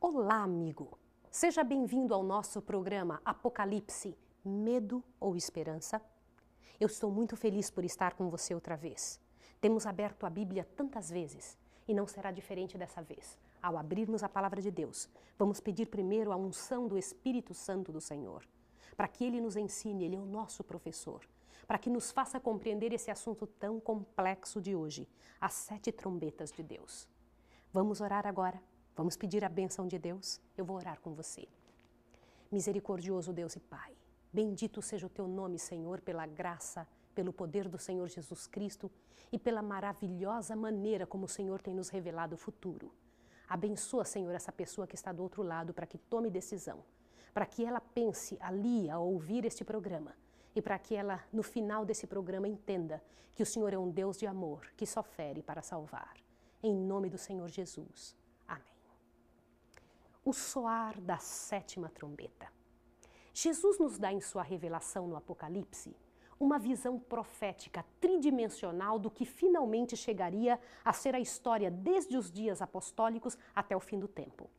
Olá, amigo! Seja bem-vindo ao nosso programa Apocalipse, Medo ou Esperança? Eu estou muito feliz por estar com você outra vez. Temos aberto a Bíblia tantas vezes e não será diferente dessa vez. Ao abrirmos a Palavra de Deus, vamos pedir primeiro a unção do Espírito Santo do Senhor, para que Ele nos ensine, Ele é o nosso professor, para que nos faça compreender esse assunto tão complexo de hoje, as 7 trombetas de Deus. Vamos orar agora? Vamos pedir a bênção de Deus? Eu vou orar com você. Misericordioso Deus e Pai, bendito seja o Teu nome, Senhor, pela graça, pelo poder do Senhor Jesus Cristo e pela maravilhosa maneira como o Senhor tem nos revelado o futuro. Abençoa, Senhor, essa pessoa que está do outro lado para que tome decisão, para que ela pense ali ao ouvir este programa e para que ela, no final desse programa, entenda que o Senhor é um Deus de amor que só fere para salvar. Em nome do Senhor Jesus. Amém. O soar da 7ª trombeta. Jesus nos dá em sua revelação no Apocalipse uma visão profética tridimensional do que finalmente chegaria a ser a história desde os dias apostólicos até o fim do tempo.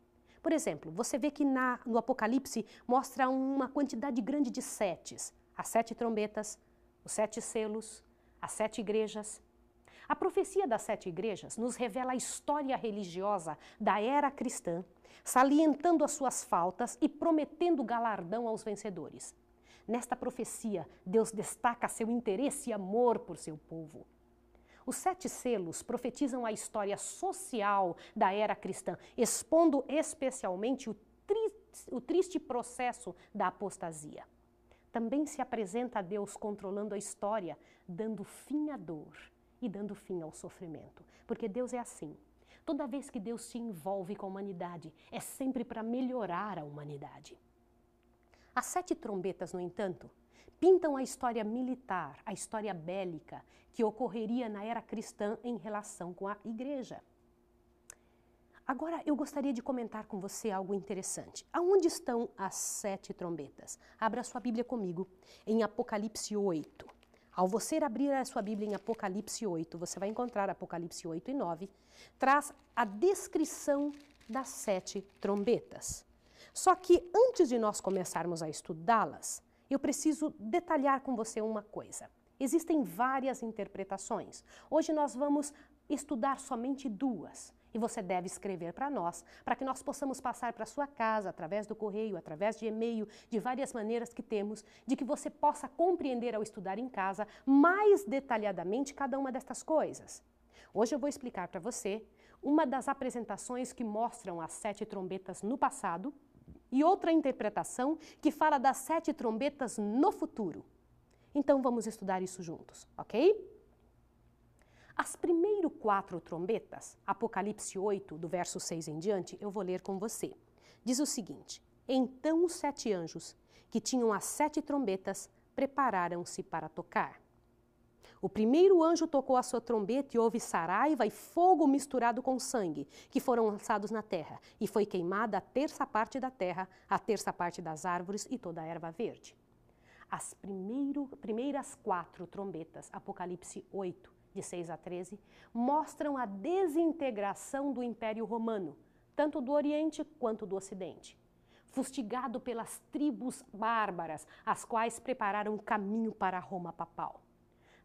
Por exemplo, você vê que no Apocalipse mostra uma quantidade grande de setes, as 7 trombetas, os 7 selos, as 7 igrejas. A profecia das 7 igrejas nos revela a história religiosa da era cristã, salientando as suas faltas e prometendo galardão aos vencedores. Nesta profecia, Deus destaca seu interesse e amor por seu povo. Os 7 selos profetizam a história social da era cristã, expondo especialmente o triste processo da apostasia. Também se apresenta a Deus controlando a história, dando fim à dor e dando fim ao sofrimento. Porque Deus é assim. Toda vez que Deus se envolve com a humanidade, é sempre para melhorar a humanidade. As 7 trombetas, no entanto, pintam a história militar, a história bélica, que ocorreria na era cristã em relação com a igreja. Agora, eu gostaria de comentar com você algo interessante. Aonde estão as 7 trombetas? Abra sua Bíblia comigo, em Apocalipse 8. Ao você abrir a sua Bíblia em Apocalipse 8, você vai encontrar Apocalipse 8 e 9, traz a descrição das 7 trombetas. Só que antes de nós começarmos a estudá-las, eu preciso detalhar com você uma coisa. Existem várias interpretações. Hoje nós vamos estudar somente 2. E você deve escrever para nós, para que nós possamos passar para sua casa, através do correio, através de e-mail, de várias maneiras que temos, de que você possa compreender ao estudar em casa mais detalhadamente cada uma destas coisas. Hoje eu vou explicar para você uma das apresentações que mostram as 7 trombetas no passado e outra interpretação que fala das 7 trombetas no futuro. Então vamos estudar isso juntos, ok? As primeiras 4 trombetas, Apocalipse 8, do verso 6 em diante, eu vou ler com você. Diz o seguinte: Então os 7 anjos, que tinham as 7 trombetas, prepararam-se para tocar. O primeiro anjo tocou a sua trombeta e houve saraiva e fogo misturado com sangue, que foram lançados na terra, e foi queimada a 1/3 parte da terra, a 1/3 parte das árvores e toda a erva verde. As primeiras 4 trombetas, Apocalipse 8, de 6 a 13, mostram a desintegração do Império Romano, tanto do Oriente quanto do Ocidente, fustigado pelas tribos bárbaras, as quais prepararam o caminho para a Roma papal.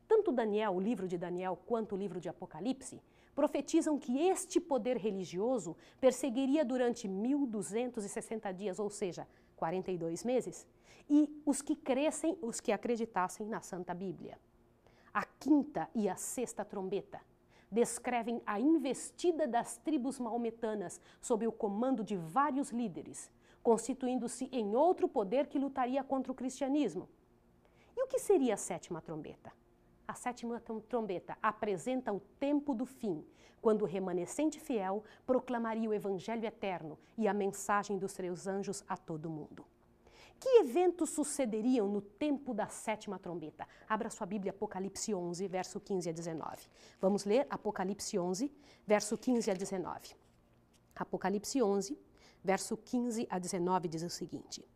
Tanto Daniel, o livro de Daniel, quanto o livro de Apocalipse, profetizam que este poder religioso perseguiria durante 1260 dias, ou seja, 42 meses, e os que crescem, os que acreditassem na Santa Bíblia. A 5ª e a 6ª trombeta descrevem a investida das tribos maometanas sob o comando de vários líderes, constituindo-se em outro poder que lutaria contra o cristianismo. E o que seria a 7ª trombeta? A 7ª trombeta apresenta o tempo do fim, quando o remanescente fiel proclamaria o evangelho eterno e a mensagem dos seus anjos a todo mundo. Que eventos sucederiam no tempo da 7ª trombeta? Abra sua Bíblia, Apocalipse 11, verso 15 a 19. Vamos ler Apocalipse 11, verso 15 a 19. Apocalipse 11, verso 15 a 19 diz o seguinte: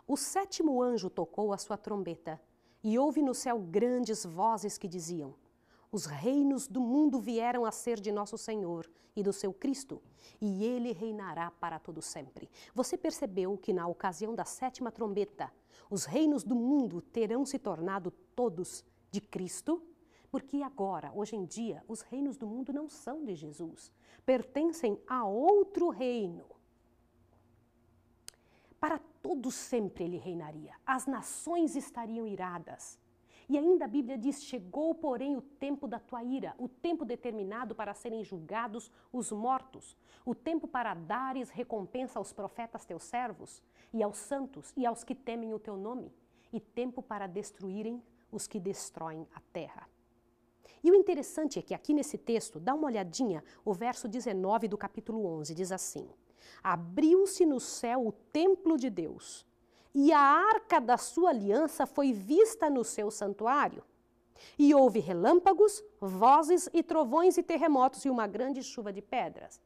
O 7º anjo tocou a sua trombeta, e houve no céu grandes vozes que diziam: Os reinos do mundo vieram a ser de nosso Senhor e do seu Cristo, e ele reinará para todo sempre. Você percebeu que na ocasião da 7ª trombeta, os reinos do mundo terão se tornado todos de Cristo? Porque agora, hoje em dia, os reinos do mundo não são de Jesus, pertencem a outro reino. Para todo sempre ele reinaria, as nações estariam iradas. E ainda a Bíblia diz, chegou, porém, o tempo da tua ira, o tempo determinado para serem julgados os mortos, o tempo para dares recompensa aos profetas teus servos, e aos santos, e aos que temem o teu nome, e tempo para destruírem os que destroem a terra. E o interessante é que aqui nesse texto, dá uma olhadinha, o verso 19 do capítulo 11, diz assim, abriu-se no céu o templo de Deus, e a arca da sua aliança foi vista no seu santuário. E houve relâmpagos, vozes e trovões e terremotos e uma grande chuva de pedras.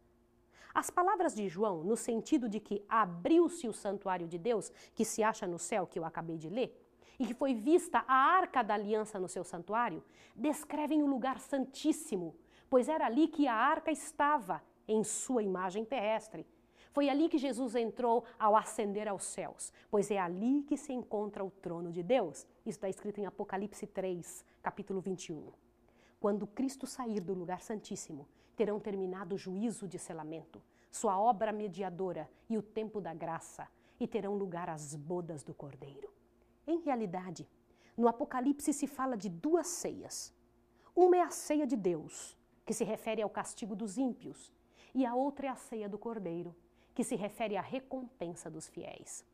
As palavras de João, no sentido de que abriu-se o santuário de Deus, que se acha no céu, que eu acabei de ler, e que foi vista a arca da aliança no seu santuário, descrevem o lugar santíssimo, pois era ali que a arca estava, em sua imagem terrestre. Foi ali que Jesus entrou ao ascender aos céus, pois é ali que se encontra o trono de Deus. Isso está escrito em Apocalipse 3, capítulo 21. Quando Cristo sair do lugar santíssimo, terão terminado o juízo de selamento, sua obra mediadora e o tempo da graça, e terão lugar as bodas do Cordeiro. Em realidade, no Apocalipse se fala de duas ceias. Uma é a ceia de Deus, que se refere ao castigo dos ímpios, e a outra é a ceia do Cordeiro, que se refere à recompensa dos fiéis.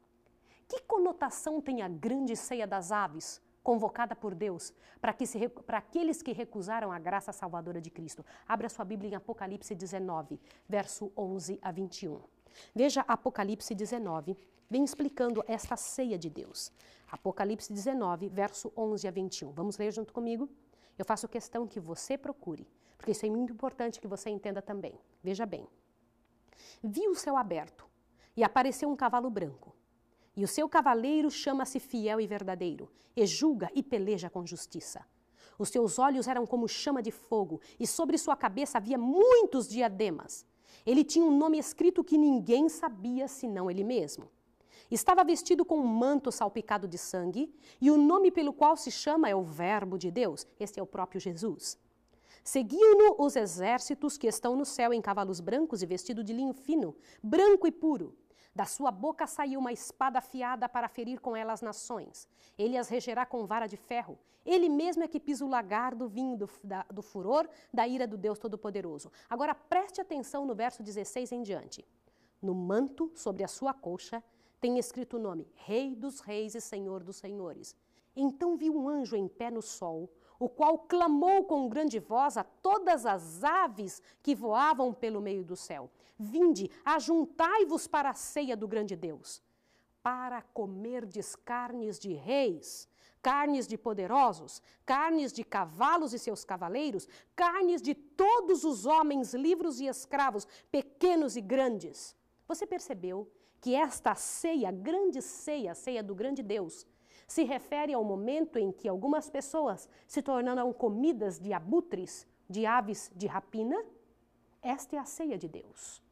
Que conotação tem a grande ceia das aves, convocada por Deus, para aqueles que recusaram a graça salvadora de Cristo? Abra sua Bíblia em Apocalipse 19, verso 11 a 21. Veja Apocalipse 19, vem explicando esta ceia de Deus. Apocalipse 19, verso 11 a 21. Vamos ler junto comigo? Eu faço questão que você procure, porque isso é muito importante que você entenda também. Veja bem. Vi o céu aberto, e apareceu um cavalo branco. E o seu cavaleiro chama-se Fiel e Verdadeiro, e julga e peleja com justiça. Os seus olhos eram como chama de fogo, e sobre sua cabeça havia muitos diademas. Ele tinha um nome escrito que ninguém sabia senão ele mesmo. Estava vestido com um manto salpicado de sangue, e o nome pelo qual se chama é o Verbo de Deus. Este é o próprio Jesus. Seguiam-no os exércitos que estão no céu em cavalos brancos e vestido de linho fino, branco e puro. Da sua boca saiu uma espada afiada para ferir com ela as nações. Ele as regerá com vara de ferro. Ele mesmo é que pisa o lagar do vinho do furor da ira do Deus Todo-Poderoso. Agora preste atenção no verso 16 em diante. No manto, sobre a sua coxa, tem escrito o nome Rei dos Reis e Senhor dos Senhores. Então vi um anjo em pé no sol, o qual clamou com grande voz a todas as aves que voavam pelo meio do céu. Vinde, ajuntai-vos para a ceia do grande Deus, para comerdes carnes de reis, carnes de poderosos, carnes de cavalos e seus cavaleiros, carnes de todos os homens livres e escravos, pequenos e grandes. Você percebeu que esta ceia, grande ceia, a ceia do grande Deus, se refere ao momento em que algumas pessoas se tornaram comidas de abutres, de aves de rapina? Esta é a ceia de Deus.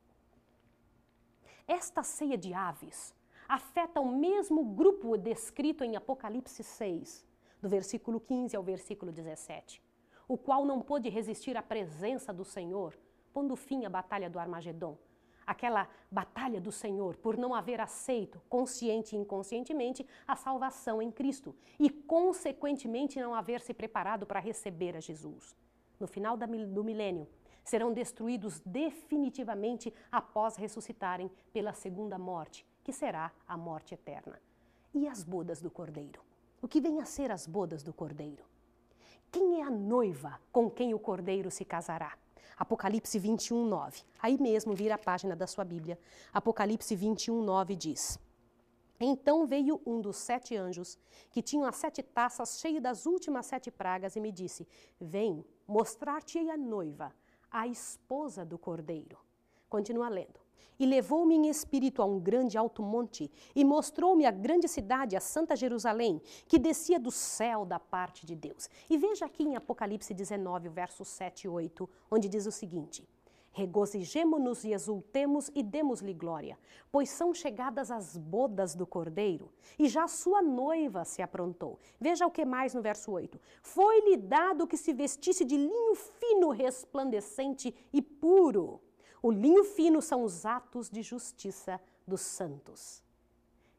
Esta ceia de aves afeta o mesmo grupo descrito em Apocalipse 6, do versículo 15 ao versículo 17, o qual não pôde resistir à presença do Senhor, pondo fim à batalha do Armagedon. Aquela batalha do Senhor por não haver aceito, consciente e inconscientemente, a salvação em Cristo e, consequentemente, não haver se preparado para receber a Jesus. No final do milênio, serão destruídos definitivamente após ressuscitarem pela segunda morte, que será a morte eterna. E as bodas do Cordeiro? O que vem a ser as bodas do Cordeiro? Quem é a noiva com quem o Cordeiro se casará? Apocalipse 21, 9. Aí mesmo, vira a página da sua Bíblia. Apocalipse 21, 9 diz: Então veio um dos 7 anjos, que tinham as 7 taças cheias das últimas 7 pragas, e me disse: Vem, mostrar-te-ei a noiva, a esposa do Cordeiro. Continua lendo. E levou-me em espírito a um grande alto monte, e mostrou-me a grande cidade, a Santa Jerusalém, que descia do céu da parte de Deus. E veja aqui em Apocalipse 19, versos 7 e 8, onde diz o seguinte: regozijemo-nos e exultemos e demos-lhe glória, pois são chegadas as bodas do Cordeiro, e já sua noiva se aprontou. Veja o que mais no verso 8. Foi-lhe dado que se vestisse de linho fino, resplandecente e puro. O linho fino são os atos de justiça dos santos.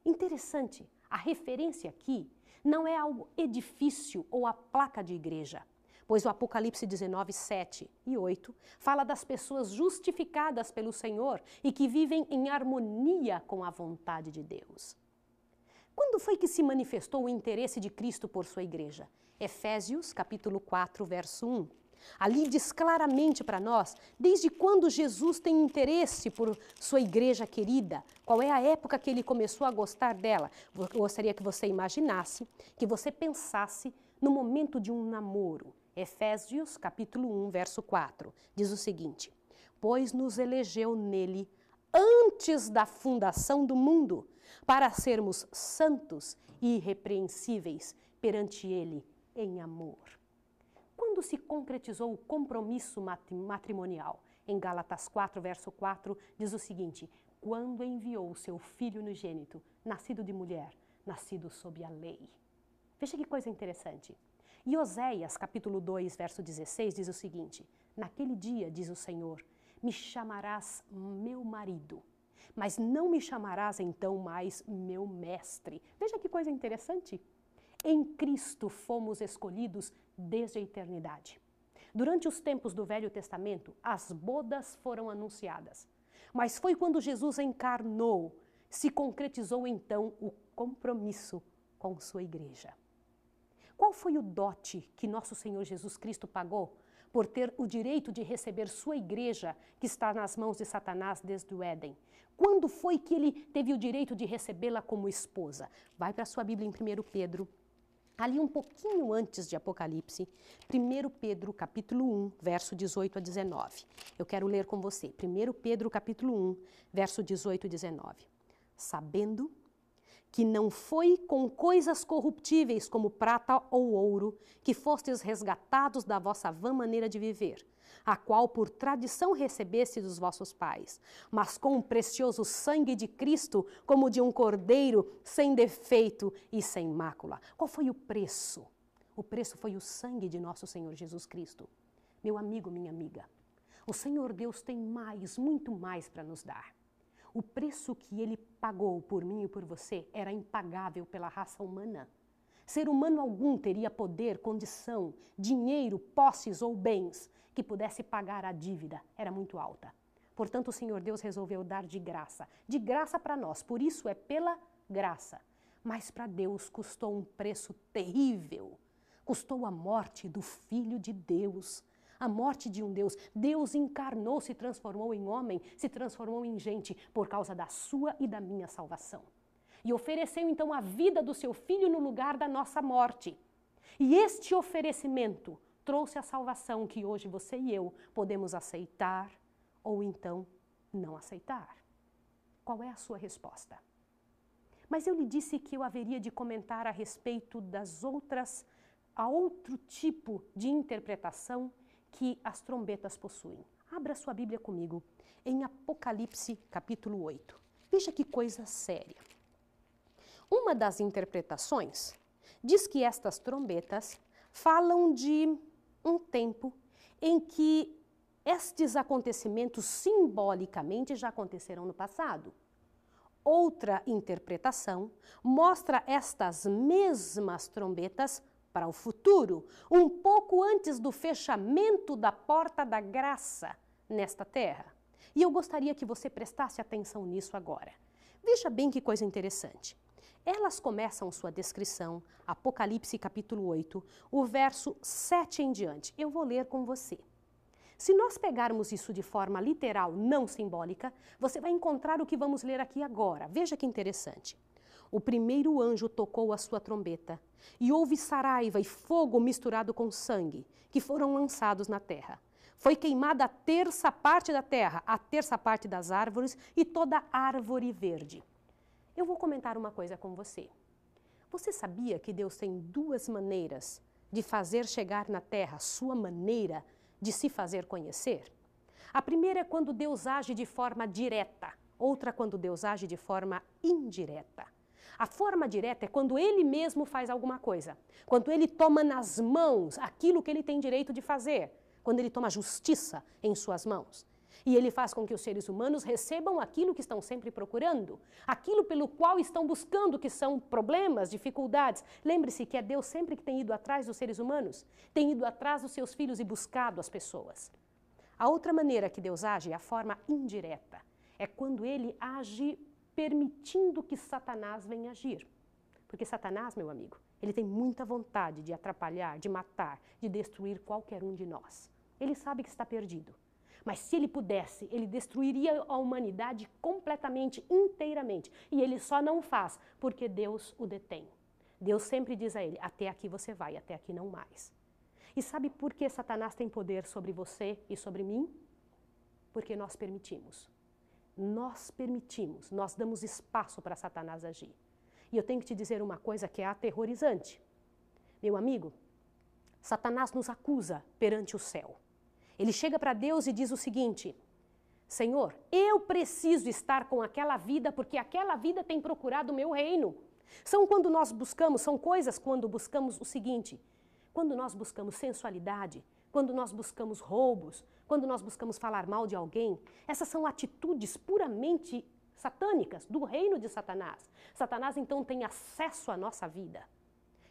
Interessante, a referência aqui não é ao edifício ou à placa de igreja, pois o Apocalipse 19, 7 e 8 fala das pessoas justificadas pelo Senhor e que vivem em harmonia com a vontade de Deus. Quando foi que se manifestou o interesse de Cristo por sua igreja? Efésios, capítulo 4, verso 1. Ali diz claramente para nós, desde quando Jesus tem interesse por sua igreja querida, qual é a época que ele começou a gostar dela. Eu gostaria que você imaginasse, que você pensasse no momento de um namoro. Efésios, capítulo 1, verso 4, diz o seguinte: pois nos elegeu nele antes da fundação do mundo, para sermos santos e irrepreensíveis perante ele em amor. Quando se concretizou o compromisso matrimonial? Em Gálatas 4, verso 4, diz o seguinte: quando enviou o seu filho unigênito, nascido de mulher, nascido sob a lei. Veja que coisa interessante. E Oséias, capítulo 2, verso 16, diz o seguinte: naquele dia, diz o Senhor, me chamarás meu marido, mas não me chamarás então mais meu mestre. Veja que coisa interessante. Em Cristo fomos escolhidos desde a eternidade. Durante os tempos do Velho Testamento, as bodas foram anunciadas. Mas foi quando Jesus encarnou, se concretizou então o compromisso com sua igreja. Qual foi o dote que nosso Senhor Jesus Cristo pagou por ter o direito de receber sua igreja, que está nas mãos de Satanás desde o Éden? Quando foi que ele teve o direito de recebê-la como esposa? Vai para a sua Bíblia em 1 Pedro, ali um pouquinho antes de Apocalipse, 1 Pedro capítulo 1, verso 18 a 19. Eu quero ler com você, 1 Pedro capítulo 1, verso 18 e 19. Sabendo que não foi com coisas corruptíveis como prata ou ouro que fostes resgatados da vossa vã maneira de viver, a qual por tradição recebeste dos vossos pais, mas com o precioso sangue de Cristo, como de um cordeiro sem defeito e sem mácula. Qual foi o preço? O preço foi o sangue de nosso Senhor Jesus Cristo. Meu amigo, minha amiga, o Senhor Deus tem mais, muito mais para nos dar. O preço que ele pagou por mim e por você era impagável pela raça humana. Ser humano algum teria poder, condição, dinheiro, posses ou bens que pudesse pagar a dívida. Era muito alta. Portanto, o Senhor Deus resolveu dar de graça para nós. Por isso é pela graça. Mas para Deus custou um preço terrível. Custou a morte do Filho de Deus. A morte de um Deus. Deus encarnou, se transformou em homem, se transformou em gente por causa da sua e da minha salvação. E ofereceu então a vida do seu Filho no lugar da nossa morte. E este oferecimento trouxe a salvação que hoje você e eu podemos aceitar ou então não aceitar. Qual é a sua resposta? Mas eu lhe disse que eu haveria de comentar a respeito a outro tipo de interpretação que as trombetas possuem. Abra sua Bíblia comigo em Apocalipse capítulo 8. Veja que coisa séria. Uma das interpretações diz que estas trombetas falam de um tempo em que estes acontecimentos simbolicamente já aconteceram no passado. Outra interpretação mostra estas mesmas trombetas para o futuro, um pouco antes do fechamento da porta da graça nesta terra. E eu gostaria que você prestasse atenção nisso agora. Veja bem que coisa interessante. Elas começam sua descrição, Apocalipse capítulo 8, o verso 7 em diante. Eu vou ler com você. Se nós pegarmos isso de forma literal, não simbólica, você vai encontrar o que vamos ler aqui agora. Veja que interessante. O primeiro anjo tocou a sua trombeta, e houve saraiva e fogo misturado com sangue, que foram lançados na terra. Foi queimada a terça parte da terra, a terça parte das árvores e toda árvore verde. Eu vou comentar uma coisa com você. Você sabia que Deus tem duas maneiras de fazer chegar na terra, sua maneira de se fazer conhecer? A primeira é quando Deus age de forma direta, outra quando Deus age de forma indireta. A forma direta é quando Ele mesmo faz alguma coisa, quando Ele toma nas mãos aquilo que Ele tem direito de fazer, quando Ele toma a justiça em suas mãos. E Ele faz com que os seres humanos recebam aquilo que estão sempre procurando, aquilo pelo qual estão buscando, que são problemas, dificuldades. Lembre-se que é Deus sempre que tem ido atrás dos seres humanos, tem ido atrás dos seus filhos e buscado as pessoas. A outra maneira que Deus age é a forma indireta. É quando Ele age permitindo que Satanás venha agir. Porque Satanás, meu amigo, ele tem muita vontade de atrapalhar, de matar, de destruir qualquer um de nós. Ele sabe que está perdido. Mas se ele pudesse, ele destruiria a humanidade completamente, inteiramente. E ele só não faz porque Deus o detém. Deus sempre diz a ele, até aqui você vai, até aqui não mais. E sabe por que Satanás tem poder sobre você e sobre mim? Porque nós permitimos. Nós permitimos, nós damos espaço para Satanás agir. E eu tenho que te dizer uma coisa que é aterrorizante. Meu amigo, Satanás nos acusa perante o céu. Ele chega para Deus e diz o seguinte, Senhor, eu preciso estar com aquela vida porque aquela vida tem procurado o meu reino. São coisas quando buscamos o seguinte, quando nós buscamos sensualidade, quando nós buscamos roubos, quando nós buscamos falar mal de alguém, essas são atitudes puramente satânicas do reino de Satanás. Satanás então tem acesso à nossa vida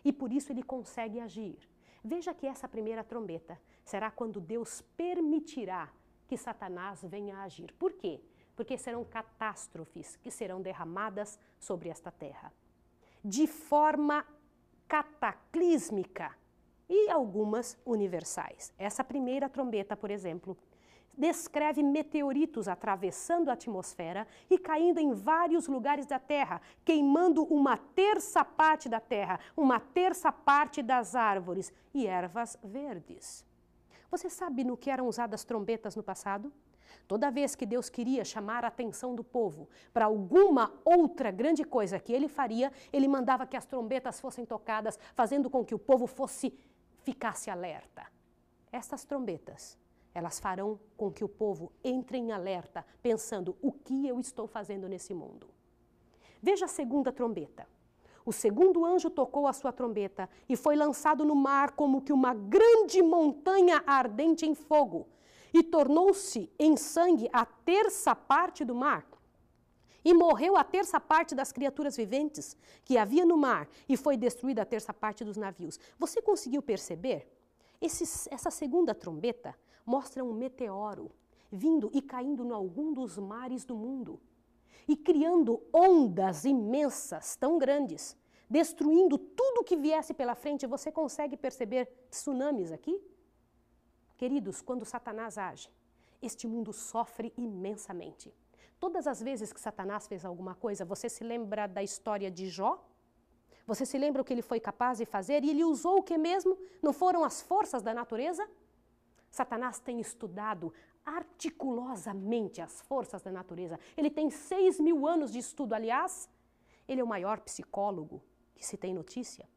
e por isso ele consegue agir. Veja que essa primeira trombeta será quando Deus permitirá que Satanás venha a agir. Por quê? Porque serão catástrofes que serão derramadas sobre esta terra. De forma cataclísmica e algumas universais. Essa primeira trombeta, por exemplo, descreve meteoritos atravessando a atmosfera e caindo em vários lugares da Terra, queimando uma terça parte da Terra, uma terça parte das árvores e ervas verdes. Você sabe no que eram usadas trombetas no passado? Toda vez que Deus queria chamar a atenção do povo para alguma outra grande coisa que Ele faria, Ele mandava que as trombetas fossem tocadas, fazendo com que o povo ficasse alerta. Estas trombetas, elas farão com que o povo entre em alerta, pensando, o que eu estou fazendo nesse mundo? Veja a segunda trombeta. O segundo anjo tocou a sua trombeta e foi lançado no mar como que uma grande montanha ardente em fogo, e tornou-se em sangue a terça parte do mar. E morreu a terça parte das criaturas viventes que havia no mar, e foi destruída a terça parte dos navios. Você conseguiu perceber? Essa segunda trombeta mostra um meteoro vindo e caindo em algum dos mares do mundo e criando ondas imensas, tão grandes, destruindo tudo que viesse pela frente. Você consegue perceber tsunamis aqui? Queridos, quando Satanás age, este mundo sofre imensamente. Todas as vezes que Satanás fez alguma coisa, você se lembra da história de Jó? Você se lembra o que ele foi capaz de fazer? E ele usou o que mesmo? Não foram as forças da natureza? Satanás tem estudado articulosamente as forças da natureza. Ele tem 6.000 anos de estudo. Aliás, ele é o maior psicólogo que se tem notícia,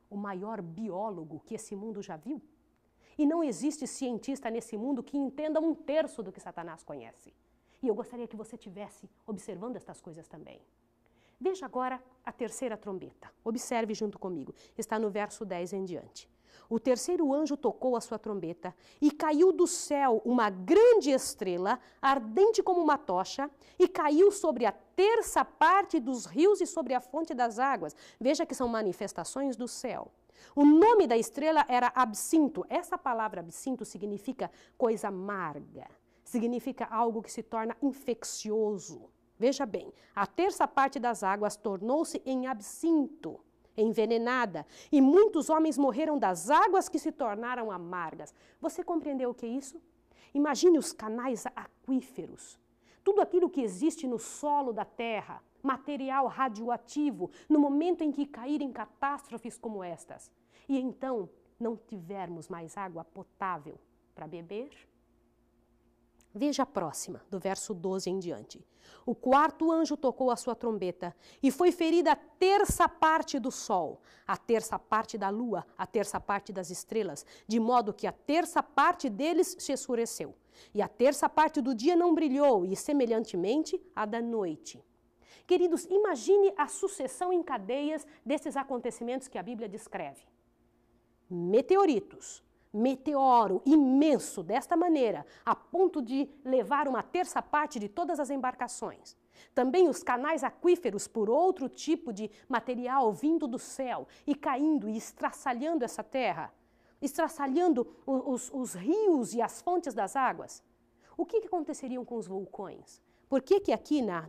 o maior biólogo que esse mundo já viu. E não existe cientista nesse mundo que entenda 1/3 do que Satanás conhece. E eu gostaria que você estivesse observando estas coisas também. Veja agora a terceira trombeta. Observe junto comigo. Está no verso 10 em diante. O terceiro anjo tocou a sua trombeta e caiu do céu uma grande estrela, ardente como uma tocha, e caiu sobre a terça parte dos rios e sobre a fonte das águas. Veja que são manifestações do céu. O nome da estrela era absinto. Essa palavra absinto significa coisa amarga. Significa algo que se torna infeccioso. Veja bem, a terça parte das águas tornou-se em absinto, envenenada, e muitos homens morreram das águas que se tornaram amargas. Você compreendeu o que é isso? Imagine os canais aquíferos, tudo aquilo que existe no solo da terra, material radioativo, no momento em que caírem catástrofes como estas, e então não tivermos mais água potável para beber, Veja a próxima, do verso 12 em diante. O quarto anjo tocou a sua trombeta, e foi ferida a terça parte do sol, a terça parte da lua, a terça parte das estrelas, de modo que a terça parte deles se escureceu, e a terça parte do dia não brilhou, e semelhantemente a da noite. Queridos, imagine a sucessão em cadeias desses acontecimentos que a Bíblia descreve. Meteoritos. Meteoro imenso, desta maneira, a ponto de levar uma terça parte de todas as embarcações. Também os canais aquíferos por outro tipo de material vindo do céu e caindo e estraçalhando essa terra, estraçalhando os rios e as fontes das águas. O que aconteceria com os vulcões? Por que aqui na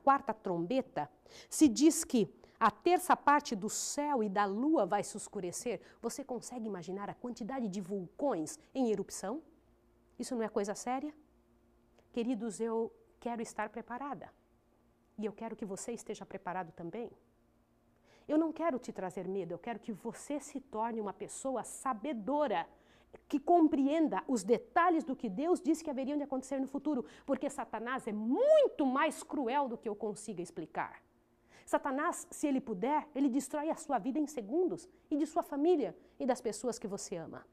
quarta trombeta se diz que a terça parte do céu e da lua vai se escurecer? Você consegue imaginar a quantidade de vulcões em erupção? Isso não é coisa séria? Queridos, eu quero estar preparada. E eu quero que você esteja preparado também. Eu não quero te trazer medo, eu quero que você se torne uma pessoa sabedora, que compreenda os detalhes do que Deus disse que haveriam de acontecer no futuro, porque Satanás é muito mais cruel do que eu consiga explicar. Satanás, se ele puder, ele destrói a sua vida em segundos, e de sua família, e das pessoas que você ama.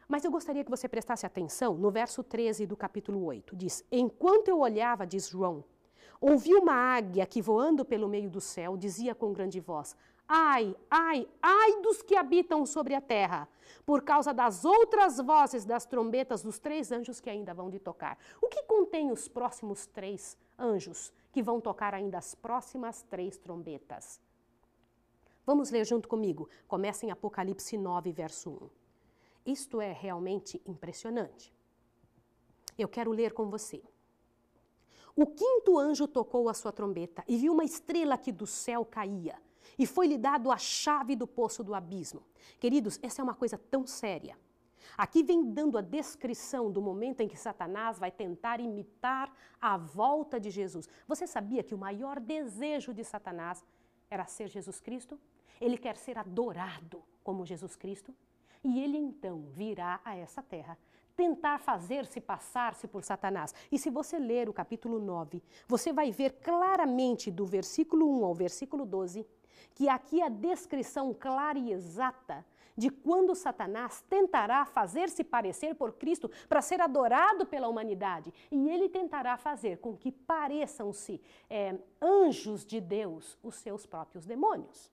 Mas eu gostaria que você prestasse atenção no verso 13 do capítulo 8. Diz, enquanto eu olhava, diz João, ouvi uma águia que voando pelo meio do céu dizia com grande voz, ai, ai, ai dos que habitam sobre a terra, por causa das outras vozes das trombetas dos 3 anjos que ainda vão de tocar. O que contém os próximos 3 anjos que vão tocar ainda as próximas 3 trombetas? Vamos ler junto comigo. Começa em Apocalipse 9, verso 1. Isto é realmente impressionante. Eu quero ler com você. O quinto anjo tocou a sua trombeta e viu uma estrela que do céu caía, e foi-lhe dado a chave do poço do abismo. Queridos, essa é uma coisa tão séria. Aqui vem dando a descrição do momento em que Satanás vai tentar imitar a volta de Jesus. Você sabia que o maior desejo de Satanás era ser Jesus Cristo? Ele quer ser adorado como Jesus Cristo. E ele então virá a essa terra, tentar fazer-se passar-se por Satanás. E se você ler o capítulo 9, você vai ver claramente do versículo 1 ao versículo 12, que aqui a descrição clara e exata de quando Satanás tentará fazer-se parecer por Cristo para ser adorado pela humanidade. E ele tentará fazer com que pareçam-se anjos de Deus os seus próprios demônios.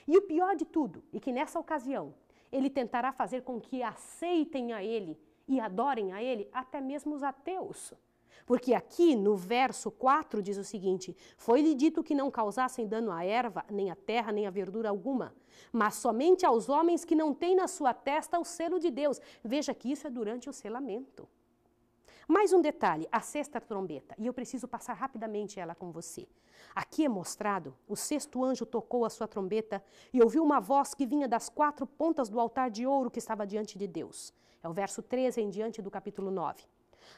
E o pior de tudo, e que nessa ocasião ele tentará fazer com que aceitem a ele e adorem a ele até mesmo os ateus. Porque aqui no verso 4 diz o seguinte, foi-lhe dito que não causassem dano à erva, nem à terra, nem à verdura alguma, mas somente aos homens que não têm na sua testa o selo de Deus. Veja que isso é durante o selamento. Mais um detalhe, a 6ª trombeta, e eu preciso passar rapidamente ela com você. Aqui é mostrado, o 6º anjo tocou a sua trombeta e ouviu uma voz que vinha das 4 pontas do altar de ouro que estava diante de Deus. É o verso 13 em diante do capítulo 9.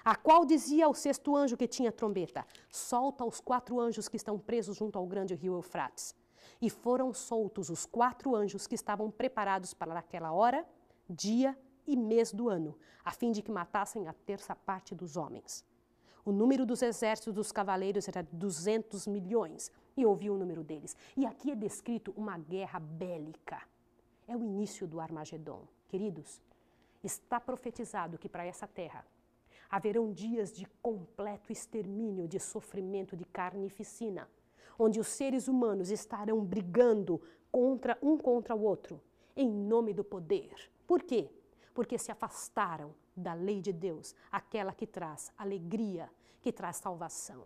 A qual dizia ao 6º anjo que tinha trombeta, solta os 4 anjos que estão presos junto ao grande rio Eufrates. E foram soltos os 4 anjos que estavam preparados para aquela hora, dia e mês do ano, a fim de que matassem a terça parte dos homens. O número dos exércitos dos cavaleiros era 200 milhões, e ouvi o número deles. E aqui é descrito uma guerra bélica. É o início do Armagedon. Queridos, está profetizado que para essa terra haverão dias de completo extermínio, de sofrimento, de carnificina, onde os seres humanos estarão brigando um contra o outro, em nome do poder. Por quê? Porque se afastaram da lei de Deus, aquela que traz alegria, que traz salvação.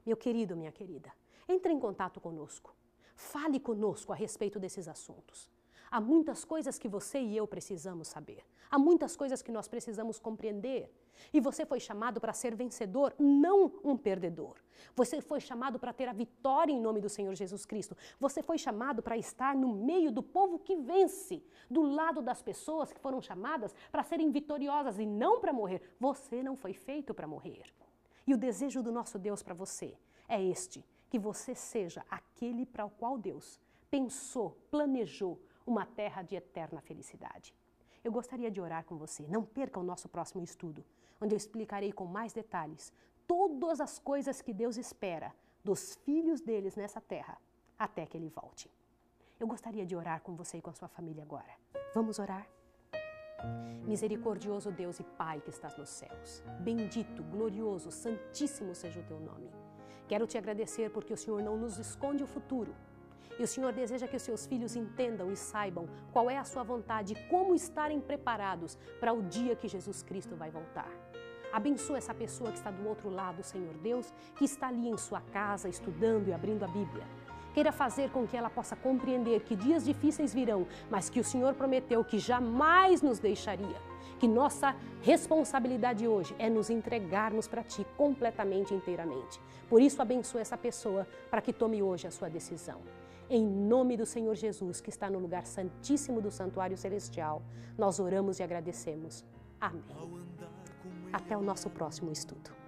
Meu querido, minha querida, entre em contato conosco. Fale conosco a respeito desses assuntos. Há muitas coisas que você e eu precisamos saber. Há muitas coisas que nós precisamos compreender. E você foi chamado para ser vencedor, não um perdedor. Você foi chamado para ter a vitória em nome do Senhor Jesus Cristo. Você foi chamado para estar no meio do povo que vence, do lado das pessoas que foram chamadas para serem vitoriosas e não para morrer. Você não foi feito para morrer. E o desejo do nosso Deus para você é este, que você seja aquele para o qual Deus pensou, planejou, uma terra de eterna felicidade. Eu gostaria de orar com você. Não perca o nosso próximo estudo, onde eu explicarei com mais detalhes todas as coisas que Deus espera dos filhos deles nessa terra, até que Ele volte. Eu gostaria de orar com você e com a sua família agora. Vamos orar? Misericordioso Deus e Pai que estás nos céus, bendito, glorioso, santíssimo seja o teu nome. Quero te agradecer porque o Senhor não nos esconde o futuro. E o Senhor deseja que os seus filhos entendam e saibam qual é a sua vontade e como estarem preparados para o dia que Jesus Cristo vai voltar. Abençoa essa pessoa que está do outro lado, Senhor Deus, que está ali em sua casa estudando e abrindo a Bíblia. Queira fazer com que ela possa compreender que dias difíceis virão, mas que o Senhor prometeu que jamais nos deixaria. Que nossa responsabilidade hoje é nos entregarmos para Ti completamente e inteiramente. Por isso, abençoa essa pessoa para que tome hoje a sua decisão. Em nome do Senhor Jesus, que está no lugar santíssimo do santuário celestial, nós oramos e agradecemos. Amém. Até o nosso próximo estudo.